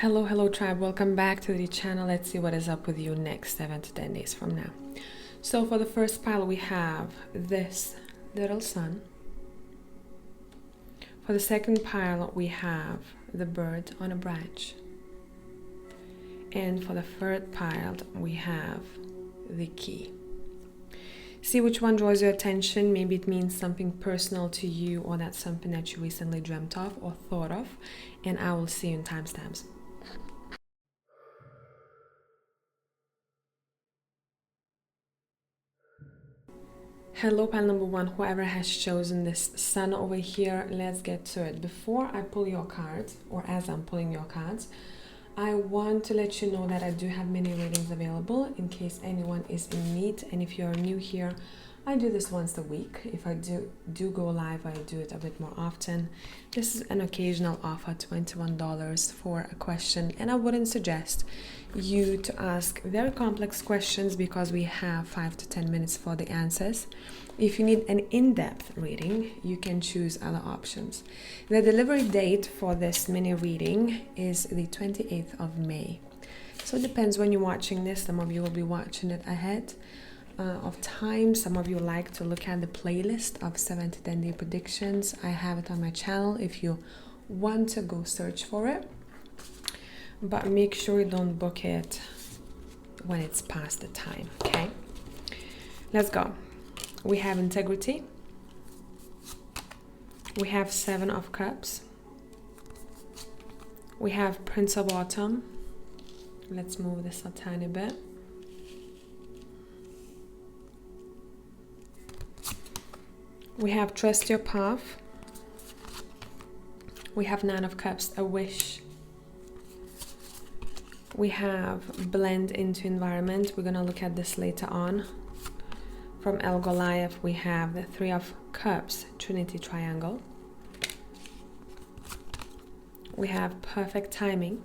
Hello tribe, welcome back to the channel. Let's see what is up with you next 7 to 10 days from now. So for the first pile we have this little sun. For the second pile we have the bird on a branch. And for the third pile we have the key. See which one draws your attention. Maybe it means something personal to you, or that's something that you recently dreamt of or thought of. And I will see you in timestamps. Hello pile number one, whoever has chosen this sun over here, let's get to it. Before I pull your cards, or as I'm pulling your cards, I want to let you know that I do have mini readings available in case anyone is in need. And if you're new here, I do this once a week. If I do go live, I do it a bit more often. This is an occasional offer, $21 for a question, and I wouldn't suggest you to ask very complex questions because we have 5 to 10 minutes for the answers. If you need an in-depth reading, you can choose other options. The delivery date for this mini reading is the 28th of May. So it depends when you're watching this. Some of you will be watching it ahead of time. Some of you like to look at the playlist of 7 to 10 day predictions. I have it on my channel if you want to go search for it, but make sure you don't book it when it's past the time. Okay, let's go. We have integrity, we have 7 of Cups, we have Prince of Autumn. Let's move this a tiny bit. We have Trust Your Path. We have 9 of Cups, a wish. We have Blend into Environment. We're gonna look at this later on. From El Goliath, we have the 3 of Cups, Trinity Triangle. We have Perfect Timing.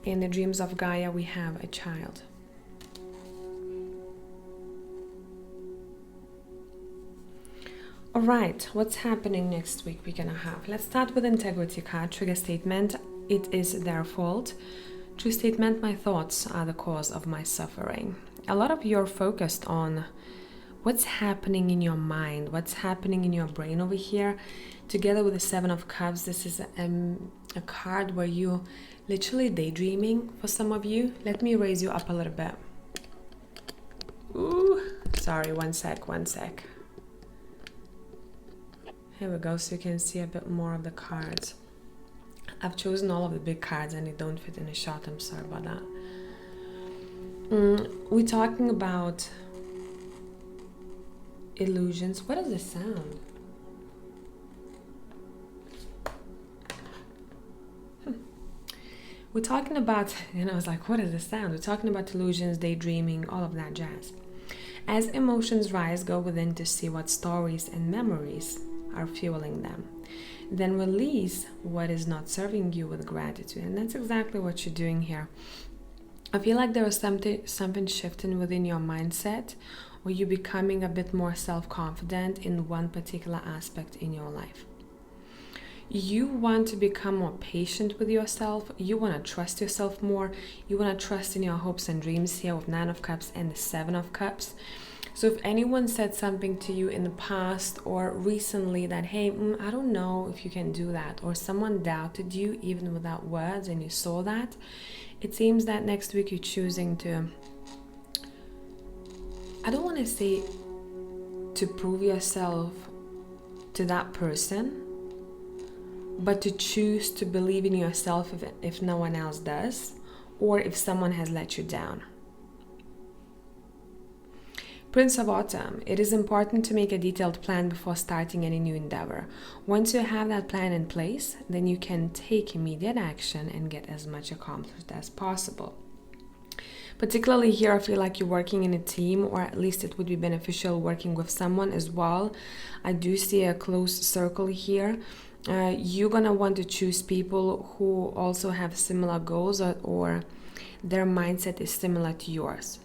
In the Dreams of Gaia, we have a child. All right, what's happening next week we're gonna have? Let's start with integrity card, trigger statement. It is their fault. True statement, my thoughts are the cause of my suffering. A lot of you are focused on what's happening in your mind, what's happening in your brain over here. Together with the 7 of Cups, this is a card where you literally daydreaming for some of you. Let me raise you up a little bit. Ooh, sorry, one sec. Here we go, so you can see a bit more of the cards. I've chosen all of the big cards and they don't fit in a shot. I'm sorry about that. We're talking about illusions. What is the sound? We're talking about, I was like, what is the sound? We're talking about illusions, daydreaming, all of that jazz. As emotions rise, go within to see what stories and memories are fueling them. Then release what is not serving you with gratitude. And that's exactly what you're doing here. I feel like there is something shifting within your mindset, or you becoming a bit more self-confident in one particular aspect in your life. You want to become more patient with yourself. You want to trust yourself more. You want to trust in your hopes and dreams here with 9 of Cups and the 7 of Cups. So if anyone said something to you in the past or recently that, hey, I don't know if you can do that, or someone doubted you even without words and you saw that, it seems that next week you're choosing to, I don't want to say to prove yourself to that person, but to choose to believe in yourself if no one else does, or if someone has let you down. Prince of Autumn, it is important to make a detailed plan before starting any new endeavor. Once you have that plan in place, then you can take immediate action and get as much accomplished as possible. Particularly here, I feel like you're working in a team, or at least it would be beneficial working with someone as well. I do see a close circle here. You're gonna want to choose people who also have similar goals, or their mindset is similar to yours.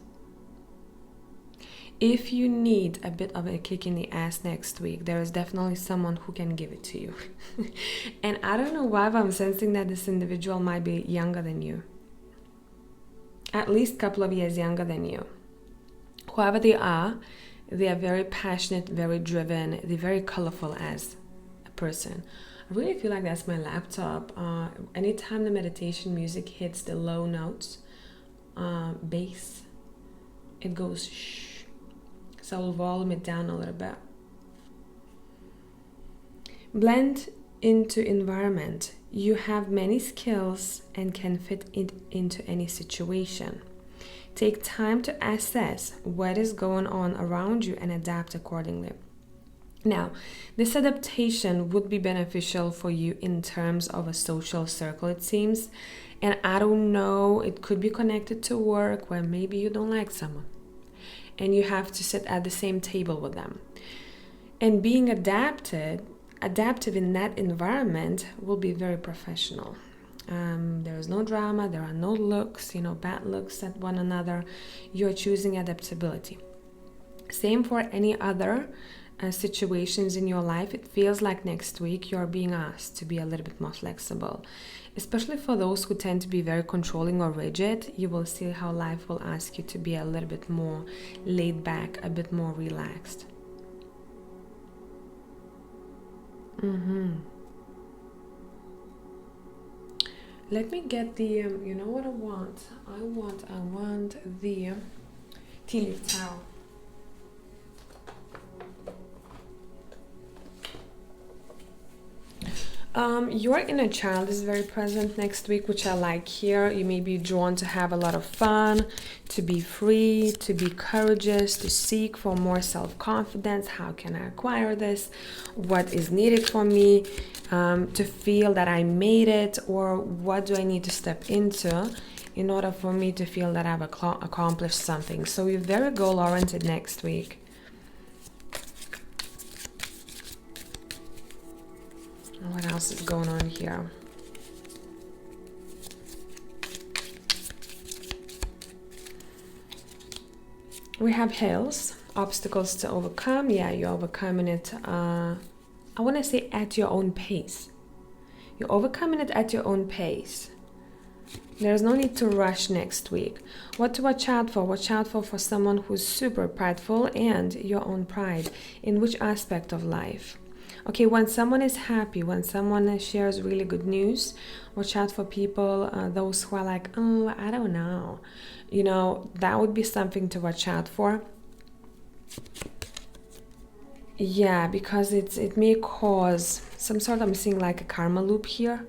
If you need a bit of a kick in the ass next week, there is definitely someone who can give it to you. And I don't know why, but I'm sensing that this individual might be younger than you. At least a couple of years younger than you. Whoever they are very passionate, very driven, they're very colorful as a person. I really feel like that's my laptop. Anytime the meditation music hits the low notes, bass, it goes shh. So I'll volume it down a little bit. Blend into environment. You have many skills and can fit it into any situation. Take time to assess what is going on around you and adapt accordingly. Now, this adaptation would be beneficial for you in terms of a social circle, it seems. And I don't know, it could be connected to work where maybe you don't like someone and you have to sit at the same table with them. And being adaptive in that environment will be very professional. There is no drama, there are no looks, bad looks at one another. You're choosing adaptability. Same for any other situations in your life. It feels like next week you're being asked to be a little bit more flexible. Especially for those who tend to be very controlling or rigid, you will see how life will ask you to be a little bit more laid back, a bit more relaxed. Let me get the, you know what I want? I want the tea leaf towel. Your inner child is very present next week, which I like here. You may be drawn to have a lot of fun, to be free, to be courageous, to seek for more self-confidence. How can I acquire this? What is needed for me to feel that I made it? Or what do I need to step into in order for me to feel that I've accomplished something? So you're very goal-oriented next week. What else is going on here? We have hills, obstacles to overcome. Yeah, you're overcoming it, I want to say at your own pace. You're overcoming it at your own pace. There's no need to rush next week. What to watch out for? Watch out for someone who's super prideful and your own pride. In which aspect of life? Okay, when someone is happy, when someone shares really good news, watch out for people, those who are like, oh, I don't know. That would be something to watch out for. Yeah, because it may cause some sort of, I'm seeing like a karma loop here.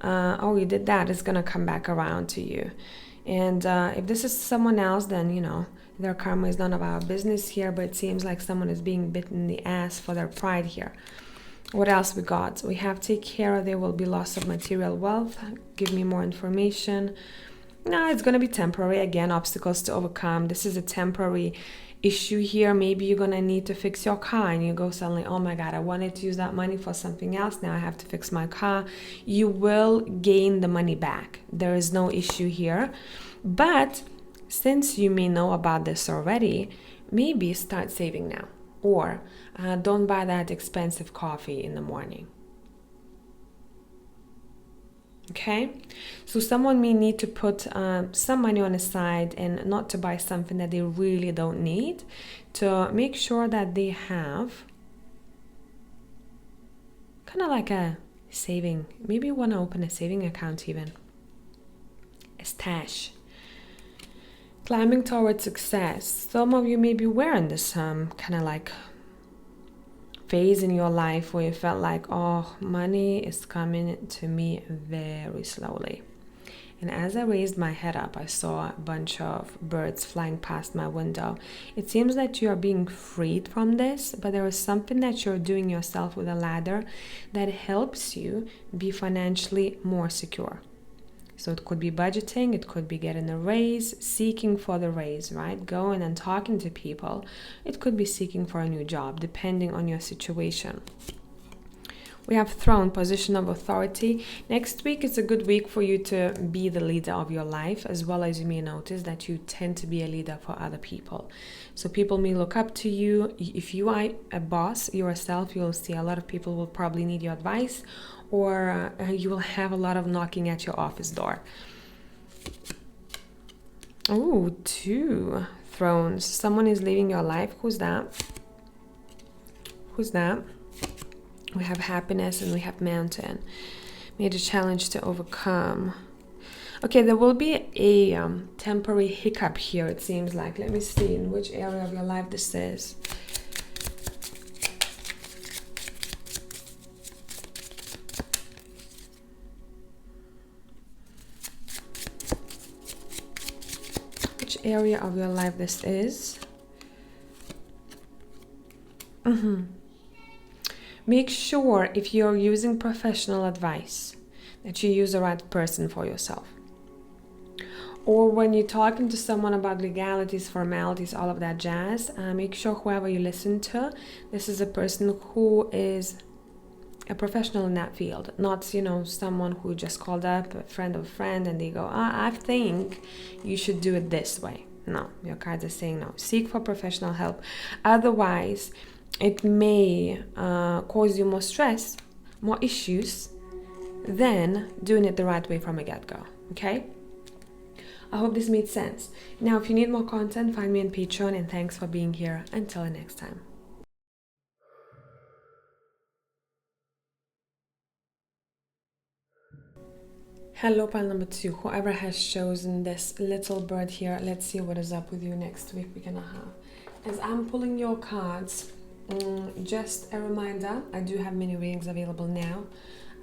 Oh, you did that, it's going to come back around to you. And if this is someone else, then, their karma is none of our business here, but it seems like someone is being bitten in the ass for their pride here. What else we got? We have take care, there will be loss of material wealth. Give me more information. No, it's going to be temporary. Again, obstacles to overcome. This is a temporary issue here. Maybe you're going to need to fix your car and you go suddenly, oh my God, I wanted to use that money for something else. Now I have to fix my car. You will gain the money back. There is no issue here. But since you may know about this already, maybe start saving now. Or don't buy that expensive coffee in the morning. Okay, so someone may need to put some money on the side and not to buy something that they really don't need, to make sure that they have kind of like a saving. Maybe you want to open a saving account even. A stash. Climbing towards success. Some of you may be wearing this kind of like phase in your life where you felt like, oh, money is coming to me very slowly. And as I raised my head up, I saw a bunch of birds flying past my window. It seems that you are being freed from this, but there is something that you're doing yourself with a ladder that helps you be financially more secure. So it could be budgeting, it could be getting a raise, seeking for the raise, right? Going and talking to people. It could be seeking for a new job, depending on your situation. We have throne, position of authority. Next week is a good week for you to be the leader of your life, as well as you may notice that you tend to be a leader for other people. So people may look up to you. If you are a boss yourself, you'll see a lot of people will probably need your advice, or you will have a lot of knocking at your office door. Oh, 2 thrones. Someone is leaving your life. Who's that? Who's that? We have happiness and we have mountain. Major challenge to overcome. Okay, there will be a temporary hiccup here, it seems like. Let me see in which area of your life this is. Which area of your life this is. Make sure if you're using professional advice that you use the right person for yourself. Or when you're talking to someone about legalities, formalities, all of that jazz, make sure whoever you listen to, this is a person who is a professional in that field, not, someone who just called up a friend of a friend and they go, I think you should do it this way. No, your cards are saying no. Seek for professional help. Otherwise, it may cause you more stress, more issues than doing it the right way from a get-go, okay? I hope this made sense. Now, if you need more content, find me on Patreon, and thanks for being here. Until the next time. Hello, pile number 2. Whoever has chosen this little bird here, let's see what is up with you next week we're gonna have. As I'm pulling your cards, just a reminder, I do have mini readings available now.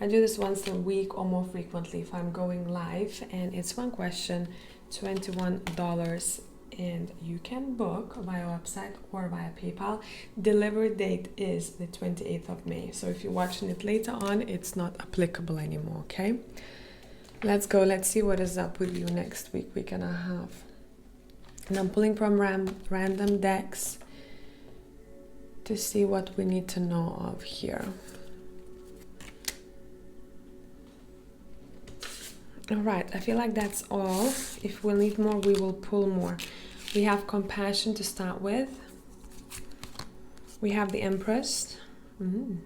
I do this once a week or more frequently if I'm going live, and it's one question, $21, and you can book via website or via PayPal. Delivery date is the 28th of May, so if you're watching it later on, it's not applicable anymore, okay? Let's go. Let's see what is up with you next week we're gonna have. And I'm pulling from random decks to see what we need to know of here. All right, I feel like that's all. If we need more, we will pull more. We have compassion to start with. We have the Empress. We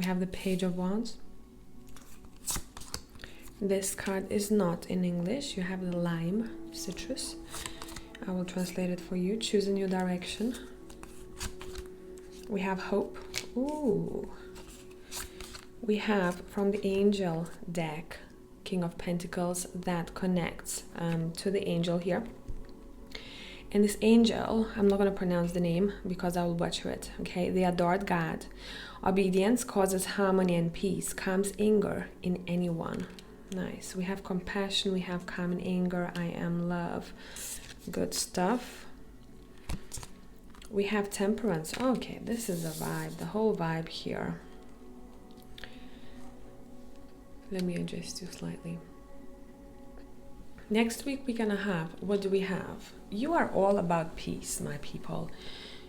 have the Page of Wands. This card is not in English. You have the lime, citrus. I will translate it for you. Choose a new direction. We have hope. Ooh. We have from the angel deck, King of Pentacles, that connects to the angel here. And this angel, I'm not going to pronounce the name because I will butcher it, okay? The adored God. Obedience causes harmony and peace, calms anger in anyone. Nice. We have compassion, we have calm and anger, I am love. Good stuff. We have temperance. Okay, this is a vibe, the whole vibe here. Let me adjust you slightly. Next week we're gonna have, what do we have? You are all about peace, my people.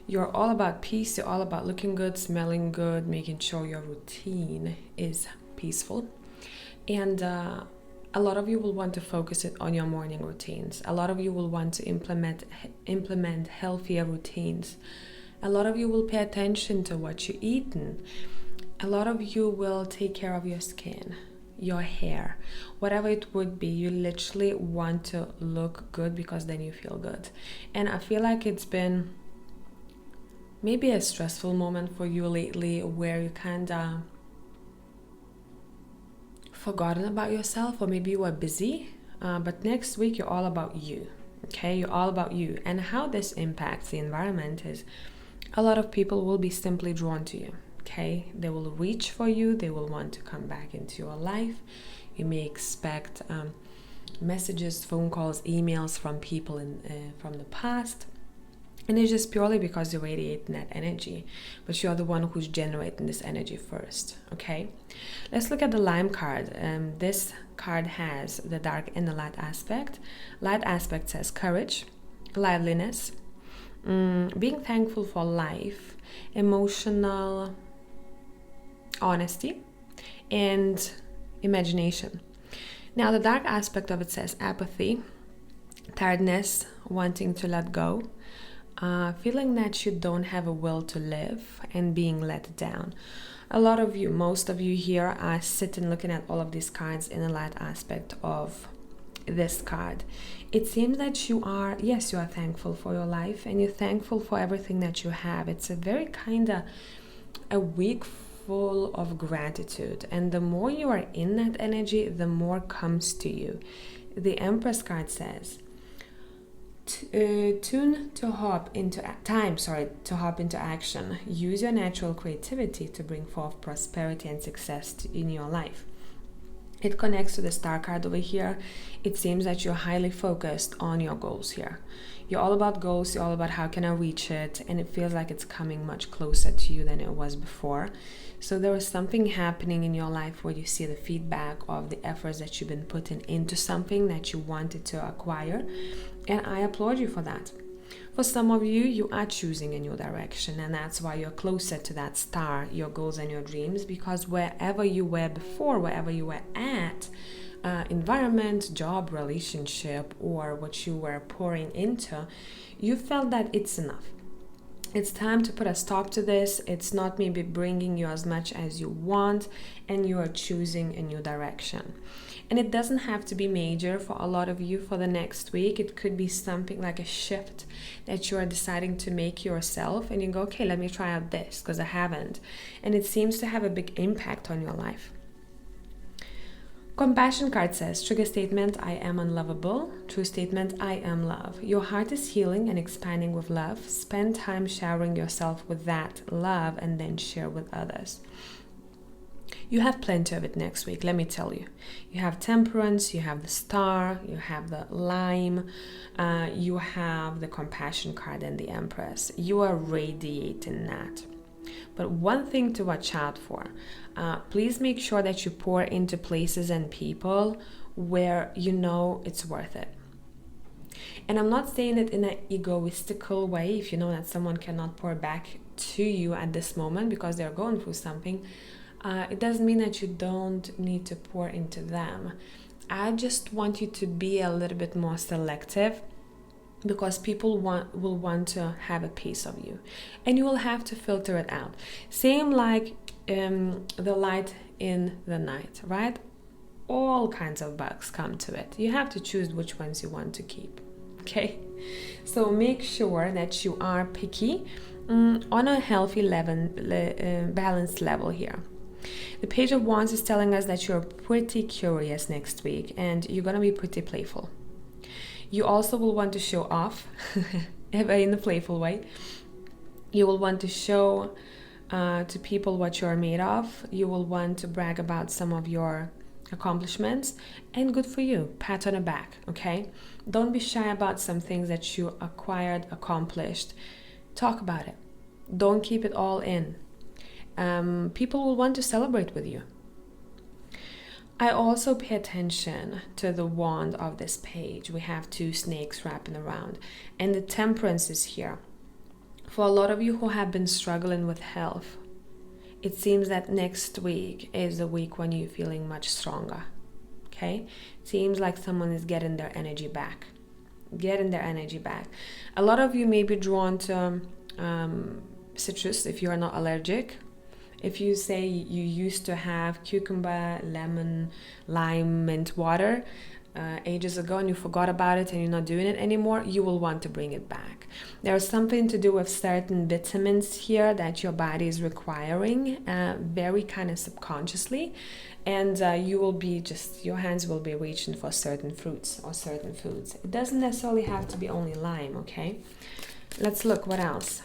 You're all about peace, you're all about looking good, smelling good, making sure your routine is peaceful. And a lot of you will want to focus it on your morning routines. A lot of you will want to implement healthier routines. A lot of you will pay attention to what you're eating. A lot of you will take care of your skin, your hair, whatever it would be. You literally want to look good because then you feel good. And I feel like it's been maybe a stressful moment for you lately where you kind of forgotten about yourself, or maybe you were busy, but next week you're all about you, okay? You're all about you. And how this impacts the environment is a lot of people will be simply drawn to you, okay? They will reach for you, they will want to come back into your life. You may expect messages, phone calls, emails from people from the past. And it's just purely because you're radiating that energy, but you're the one who's generating this energy first, okay? Let's look at the lime card. This card has the dark and the light aspect. Light aspect says courage, liveliness, being thankful for life, emotional honesty, and imagination. Now, the dark aspect of it says apathy, tiredness, wanting to let go, feeling that you don't have a will to live, and being let down. A lot of you, most of you here are sitting looking at all of these cards in the light aspect of this card. It seems that you are, yes, you are thankful for your life and you're thankful for everything that you have. It's a very kind of a week full of gratitude, and the more you are in that energy, the more comes to you. The Empress card says time to hop into action. Use your natural creativity to bring forth prosperity and success in your life. It connects to the star card over here. It seems that you're highly focused on your goals here. You're all about goals, you're all about how can I reach it, and it feels like it's coming much closer to you than it was before. So there is something happening in your life where you see the feedback of the efforts that you've been putting into something that you wanted to acquire, and I applaud you for that. For some of you, you are choosing a new direction, and that's why you're closer to that star, your goals and your dreams, because wherever you were before, wherever you were at, environment, job, relationship, or what you were pouring into, you felt that it's enough. It's time to put a stop to this. It's not maybe bringing you as much as you want, and you are choosing a new direction. And it doesn't have to be major for a lot of you for the next week. It could be something like a shift that you are deciding to make yourself, and you go, okay, let me try out this because I haven't. And it seems to have a big impact on your life. Compassion card says, trigger statement, I am unlovable. True statement, I am love. Your heart is healing and expanding with love. Spend time showering yourself with that love and then share with others. You have plenty of it next week, let me tell you. You have temperance, you have the star, you have the lime, you have the compassion card and the empress. You are radiating that. But one thing to watch out for, please make sure that you pour into places and people where you know it's worth it. And I'm not saying it in an egoistical way. If you know that someone cannot pour back to you at this moment because they're going through something, it doesn't mean that you don't need to pour into them. I just want you to be a little bit more selective, because people will want to have a piece of you, and you will have to filter it out. Same like the light in the night, right? All kinds of bugs come to it. You have to choose which ones you want to keep. Okay, so make sure that you are picky on a healthy level, balanced level here. The Page of Wands is telling us that you're pretty curious next week, and you're gonna be pretty playful. You also will want to show off in a playful way. You will want to show to people what you're made of. You will want to brag about some of your accomplishments, and good for you. Pat on the back, okay? Don't be shy about some things that you acquired, accomplished. Talk about it. Don't keep it all in. People will want to celebrate with you. I also pay attention to the wand of this page. We have two snakes wrapping around, and the temperance is here. For a lot of you who have been struggling with health, it seems that next week is the week when you're feeling much stronger. Okay? Seems like someone is getting their energy back. A lot of you may be drawn to citrus if you are not allergic. If you say you used to have cucumber, lemon, lime, mint water ages ago and you forgot about it and you're not doing it anymore, you will want to bring it back. There's something to do with certain vitamins here that your body is requiring very kind of subconsciously, and you will be your hands will be reaching for certain fruits or certain foods. It doesn't necessarily have to be only lime, okay? Let's look what else.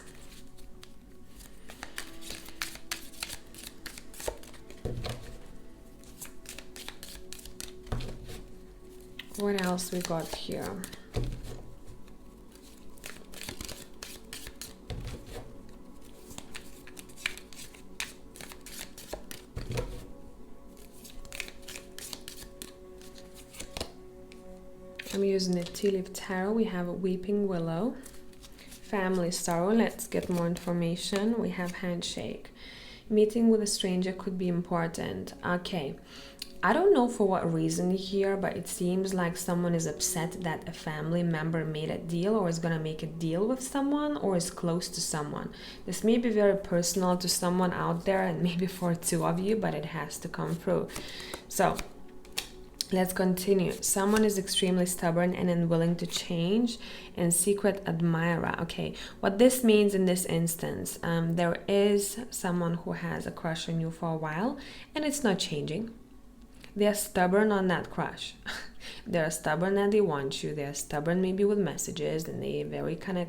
What else we got here? I'm using the Tea Leaf Tarot. We have a Weeping Willow, Family Sorrow. Let's get more information. We have Handshake. Meeting with a stranger could be important. Okay. I don't know for what reason here, but it seems like someone is upset that a family member made a deal or is going to make a deal with someone or is close to someone. This may be very personal to someone out there and maybe for two of you, but it has to come through. So let's continue. Someone is extremely stubborn and unwilling to change and secret admirer. Okay, what this means in this instance, there is someone who has a crush on you for a while and it's not changing. They're stubborn on that crush. They're stubborn that they want you. They're stubborn maybe with messages, and they're very kind of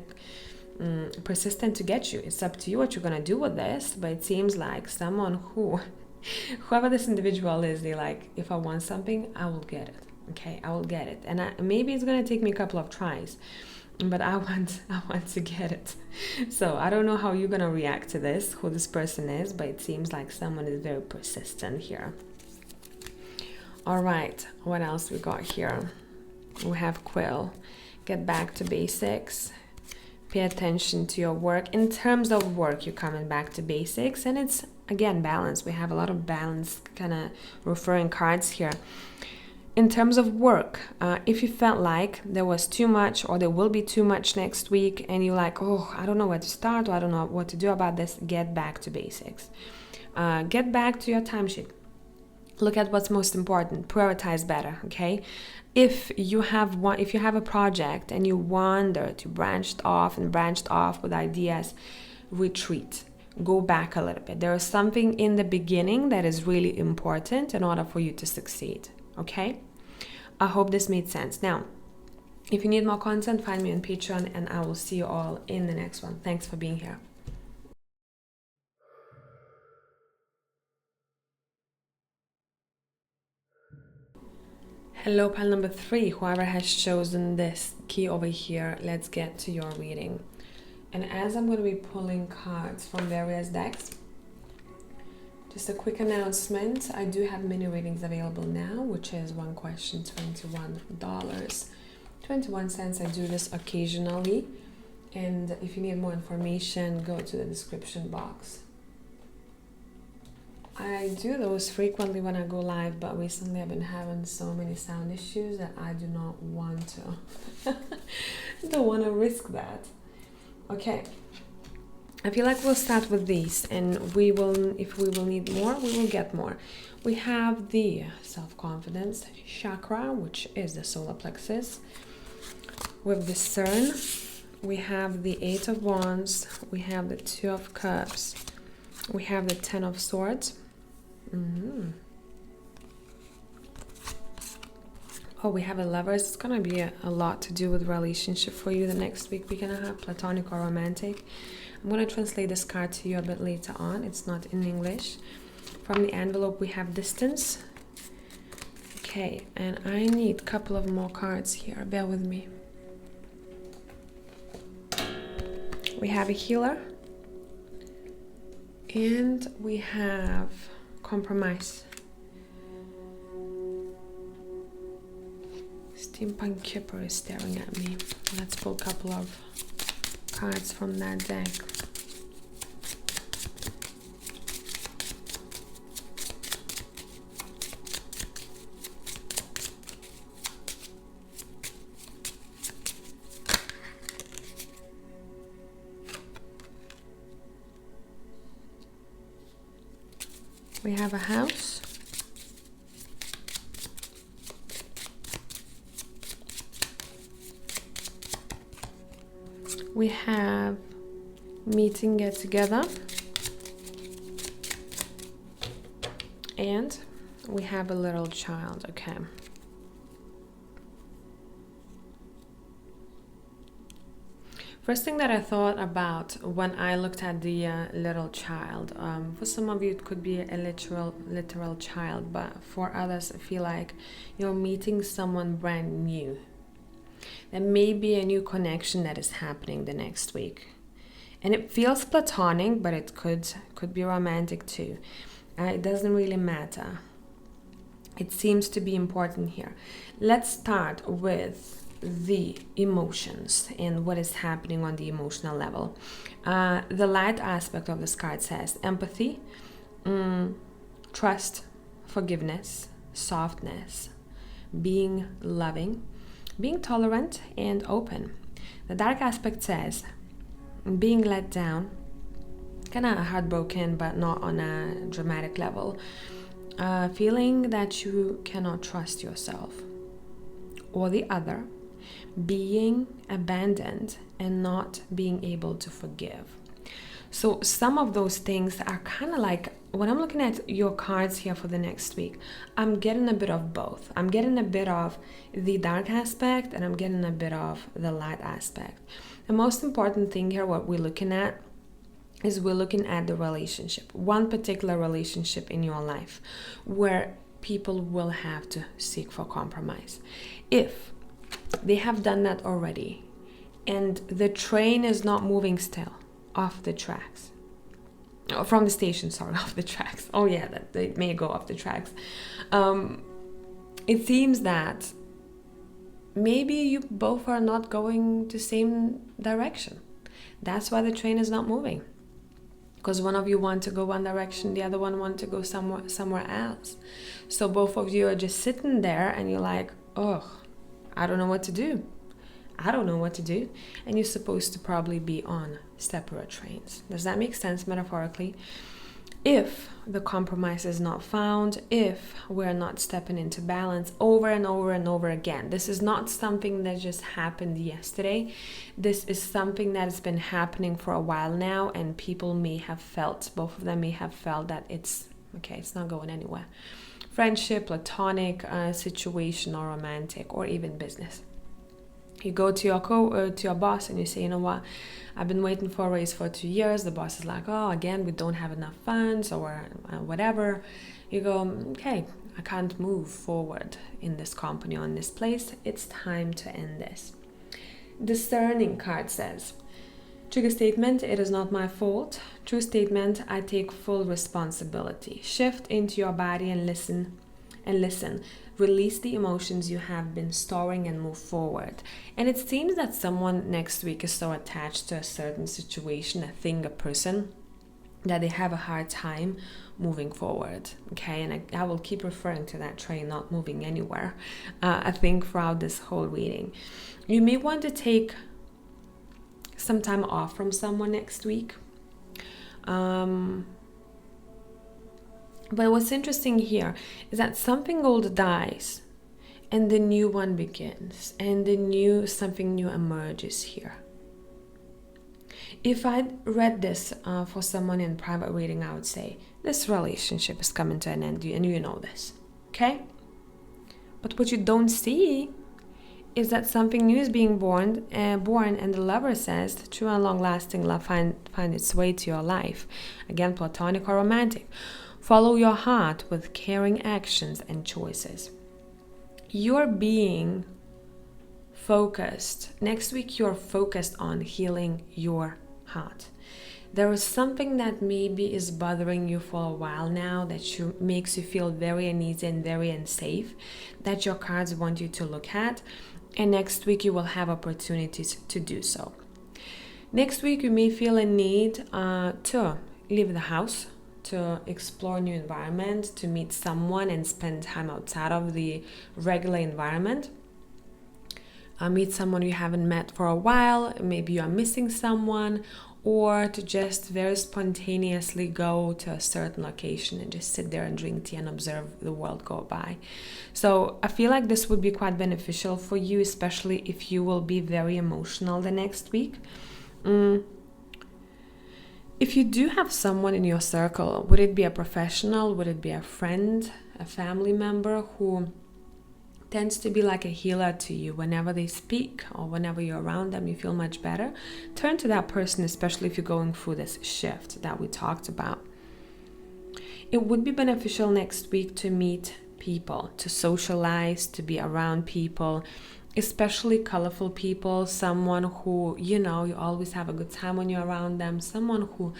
persistent to get you. It's up to you what you're going to do with this, but it seems like someone whoever this individual is, they're like, if I want something, I will get it. Okay, I will get it. And maybe it's going to take me a couple of tries, but I want to get it. So I don't know how you're going to react to this, who this person is, but it seems like someone is very persistent here. All right, what else we got here? We have Quill. Get back to basics. Pay attention to your work. In terms of work, you're coming back to basics, and it's, again, balance. We have a lot of balance kind of referring cards here. In terms of work, if you felt like there was too much or there will be too much next week and you're like, oh, I don't know where to start or I don't know what to do about this, get back to basics. Get back to your timesheet. Look at what's most important. Prioritize better, okay? If you have a project and you wander to branched off with ideas, retreat. Go back a little bit. There is something in the beginning that is really important in order for you to succeed, okay? I hope this made sense. Now, if you need more content, find me on Patreon and I will see you all in the next one. Thanks for being here. Hello, pile number 3. Whoever has chosen this key over here, let's get to your reading. And as I'm going to be pulling cards from various decks, just a quick announcement. I do have mini readings available now, which is one question, $21.21. I do this occasionally. And if you need more information, go to the description box. I do those frequently when I go live, but recently I've been having so many sound issues that I do not want to. Don't want to risk that. Okay. I feel like we'll start with these, and if we will need more, we will get more. We have the self-confidence chakra, which is the solar plexus. With discern, we have the 8 of Wands, we have the 2 of Cups, we have the 10 of Swords. Oh, we have a Lovers. It's gonna be a lot to do with relationship for you the next week. We're gonna have platonic or romantic. I'm gonna translate this card to you a bit later on. It's not in English. From the envelope, we have distance. Okay, and I need a couple of more cards here. Bear with me. We have a healer. And we have compromise. Steampunk Kipper is staring at me. Let's pull a couple of cards from that deck. We have a house. We have meeting, get together. And we have a little child, okay. First thing that I thought about when I looked at the little child, for some of you it could be a literal child, but for others I feel like you're meeting someone brand new. There may be a new connection that is happening the next week. And it feels platonic, but it could be romantic too. It doesn't really matter. It seems to be important here. Let's start with the emotions and what is happening on the emotional level. The light aspect of this card says empathy, Trust, forgiveness, softness, being loving, being tolerant and open. The dark aspect says being let down, kind of heartbroken, but not on a dramatic level. Feeling that you cannot trust yourself or the other, being abandoned and not being able to forgive. So some of those things are kind of like, when I'm looking at your cards here for the next week, I'm getting a bit of both. I'm getting a bit of the dark aspect and I'm getting a bit of the light aspect. The most important thing here, what we're looking at, is we're looking at the relationship, one particular relationship in your life where people will have to seek for compromise. If they have done that already and the train is not moving still off the tracks, from the station, sorry, off the tracks. Oh yeah, that they may go off the tracks. It seems that maybe you both are not going the same direction. That's why the train is not moving. Because one of you want to go one direction, the other one want to go somewhere else. So both of you are just sitting there and you're like, oh, I don't know what to do. I don't know what to do. And you're supposed to probably be on separate trains. Does that make sense metaphorically? If the compromise is not found, if we're not stepping into balance over and over and over again, this is not something that just happened yesterday. This is something that has been happening for a while now, and people may have felt, both of them may have felt that it's not going anywhere. Friendship, platonic situation, or romantic, or even business. You go to your boss and you say, you know what, I've been waiting for a raise for 2 years. The boss is like, oh, again, we don't have enough funds or whatever. You go, okay, I can't move forward in this company or in this place. It's time to end this. Discerning card says, trigger statement, it is not my fault. True statement, I take full responsibility. Shift into your body and listen. Release the emotions you have been storing and move forward. And it seems that someone next week is so attached to a certain situation, a thing, a person, that they have a hard time moving forward. Okay, and I will keep referring to that train not moving anywhere, I think, throughout this whole reading. You may want to take some time off from someone next week. But what's interesting here is that something old dies and the new one begins, and something new emerges here. If I'd read this for someone in private reading, I would say, this relationship is coming to an end and you know this, okay? But what you don't see is that something new is being born, and the lover says, true and long-lasting love find its way to your life. Again, platonic or romantic. Follow your heart with caring actions and choices. You're being focused. Next week, you're focused on healing your heart. There is something that maybe is bothering you for a while now that makes you feel very uneasy and very unsafe, that your cards want you to look at. And next week, you will have opportunities to do so. Next week, you may feel a need to leave the house, to explore new environment, to meet someone and spend time outside of the regular environment. Meet someone you haven't met for a while, maybe you are missing someone, or to just very spontaneously go to a certain location and just sit there and drink tea and observe the world go by. So I feel like this would be quite beneficial for you, especially if you will be very emotional the next week. If you do have someone in your circle, would it be a professional, would it be a friend, a family member who tends to be like a healer to you? Whenever they speak or whenever you're around them, you feel much better. Turn to that person, especially if you're going through this shift that we talked about. It would be beneficial next week to meet people, to socialize, to be around people, especially colorful people, someone who, you always have a good time when you're around them, someone who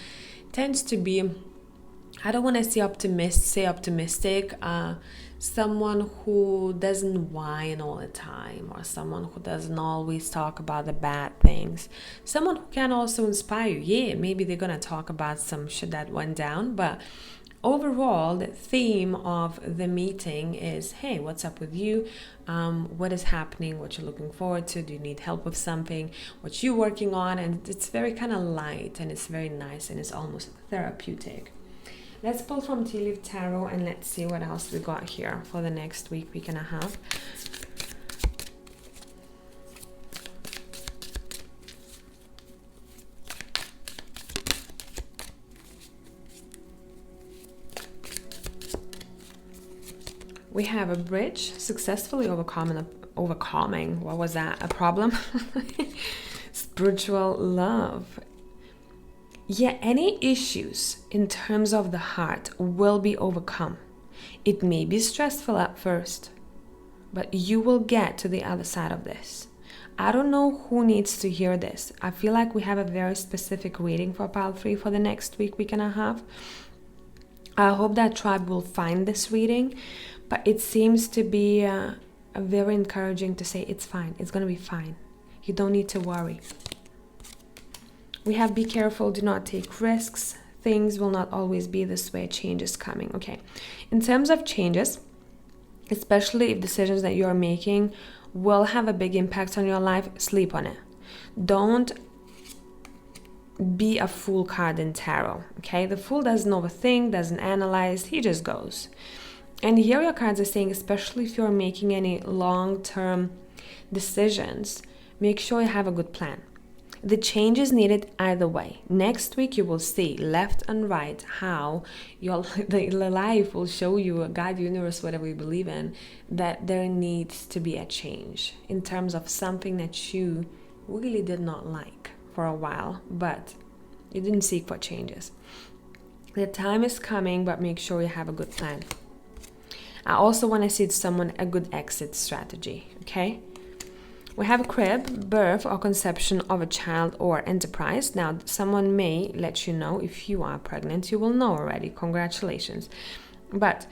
tends to be, I don't want to say optimistic, someone who doesn't whine all the time, or someone who doesn't always talk about the bad things, someone who can also inspire you. Yeah, maybe they're going to talk about some shit that went down, but Overall, the theme of the meeting is, hey, what's up with you? What is happening? What you're looking forward to? Do you need help with something? What you're working on? And it's very kind of light, and it's very nice, and it's almost therapeutic. Let's pull from Tea Leaf Tarot, and let's see what else we got here for the next week and a half. We have a bridge, successfully overcoming, what was that, a problem? Spiritual love. Yeah, any issues in terms of the heart will be overcome. It may be stressful at first, but you will get to the other side of this. I don't know who needs to hear this. I feel like we have a very specific reading for pile 3 for the next week and a half. I hope that tribe will find this reading, but it seems to be a very encouraging to say it's fine. It's going to be fine. You don't need to worry. We have be careful, do not take risks. Things will not always be this way. Change is coming. Okay. In terms of changes, especially if decisions that you are making will have a big impact on your life, sleep on it. Don't be a fool card in tarot. Okay. The fool doesn't overthink, doesn't analyze. He just goes. And here your cards are saying, especially if you're making any long-term decisions, make sure you have a good plan. The change is needed either way. Next week you will see left and right how the life will show you, God, universe, whatever you believe in, that there needs to be a change in terms of something that you really did not like for a while, but you didn't seek for changes. The time is coming, but make sure you have a good plan. I also want to see someone a good exit strategy, okay? We have a crib, birth or conception of a child or enterprise. Now, someone may let you know if you are pregnant. You will know already. Congratulations. But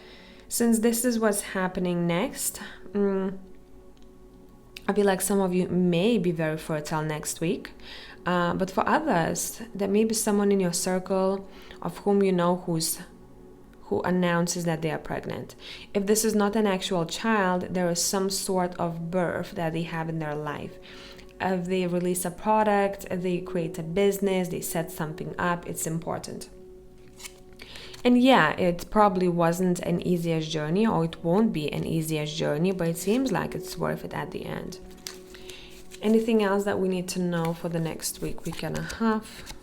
since this is what's happening next, I feel like some of you may be very fertile next week. But for others, there may be someone in your circle of whom you know who announces that they are pregnant. If this is not an actual child, there is some sort of birth that they have in their life. If they release a product, if they create a business, they set something up, it's important. And yeah, it probably wasn't an easiest journey, or it won't be an easiest journey, but it seems like it's worth it at the end. Anything else that we need to know for the next week and a half?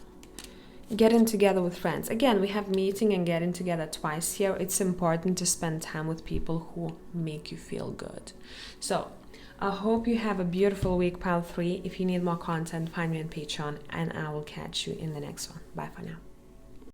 Getting together with friends. Again, we have meeting and getting together twice here. It's important to spend time with people who make you feel good. So I hope you have a beautiful week, pile 3. If you need more content, find me on Patreon, and I will catch you in the next one. Bye for now.